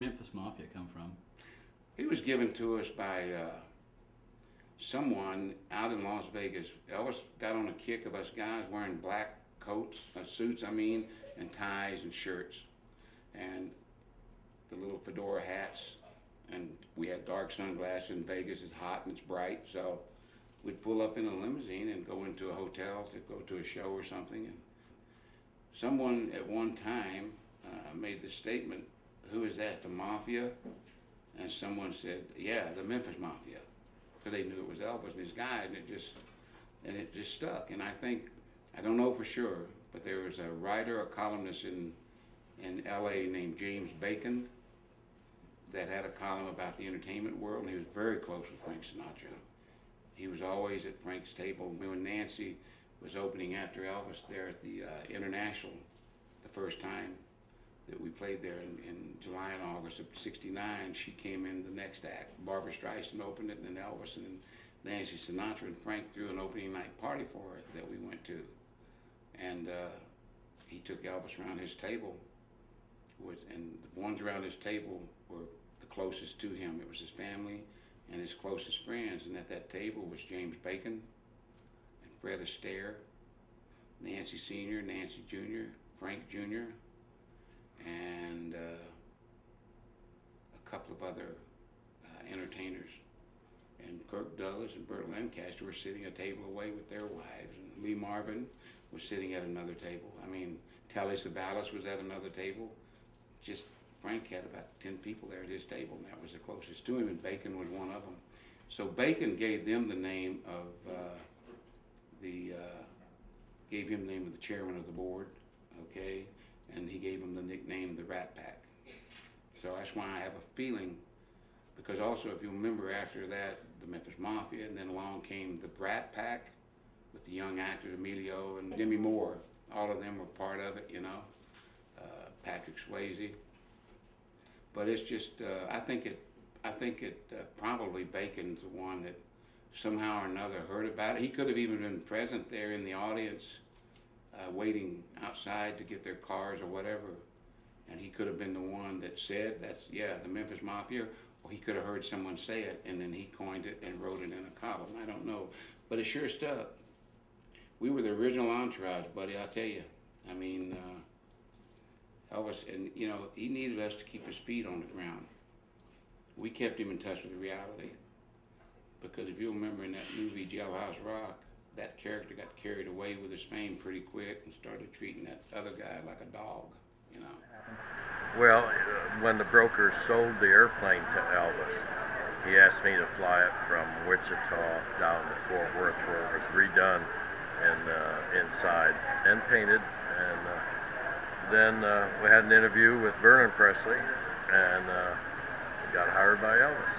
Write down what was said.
Memphis Mafia come from? He was given to us by someone out in Las Vegas. Elvis got on a kick of us guys wearing black coats, suits I mean, and ties and shirts, and the little fedora hats, and we had dark sunglasses. In Vegas it's hot and it's bright, so we'd pull up in a limousine and go into a hotel to go to a show or something. And someone at one time made the statement, "Who is that, the Mafia?" And someone said, "Yeah, the Memphis Mafia," because they knew it was Elvis and his guys, and it just stuck. And I don't know for sure, but there was a writer, a columnist in LA named James Bacon that had a column about the entertainment world, and he was very close with Frank Sinatra. He was always at Frank's table. When Nancy was opening after Elvis there at the International, the first time that we played there in July and August of '69, she came in the next act. Barbara Streisand opened it, and then Elvis and Nancy Sinatra, and Frank threw an opening night party for it that we went to. And he took Elvis around his table, and the ones around his table were the closest to him. It was his family and his closest friends, and at that table was James Bacon and Fred Astaire, Nancy Sr., Nancy Jr., Frank Jr., and a couple of other entertainers. And Kirk Douglas and Burt Lancaster were sitting a table away with their wives, and Lee Marvin was sitting at another table. I mean, Telly Savalas was at another table. Just Frank had about 10 people there at his table, and that was the closest to him, and Bacon was one of them. So Bacon gave them the name of the chairman of the board, okay? And he gave him the nickname the Rat Pack. So that's why I have a feeling, because also if you remember after that, the Memphis Mafia, and then along came the Brat Pack with the young actors Emilio and Demi Moore. All of them were part of it, you know, Patrick Swayze. But it's just, I think it probably Bacon's the one that somehow or another heard about it. He could have even been present there in the audience, waiting outside to get their cars or whatever, and he could have been the one that said, "That's, yeah, the Memphis Mafia," or he could have heard someone say it, and then he coined it and wrote it in a column. I don't know, but it sure stuck. We were the original entourage, buddy, I'll tell you. I mean, Elvis, and you know, he needed us to keep his feet on the ground. We kept him in touch with reality, because if you remember in that movie Jailhouse Rock, that character got carried away with his fame pretty quick and started treating that other guy like a dog, you know. Well, when the brokers sold the airplane to Elvis, he asked me to fly it from Wichita down to Fort Worth, where it was redone and inside and painted. And then we had an interview with Elvis Presley, and got hired by Elvis.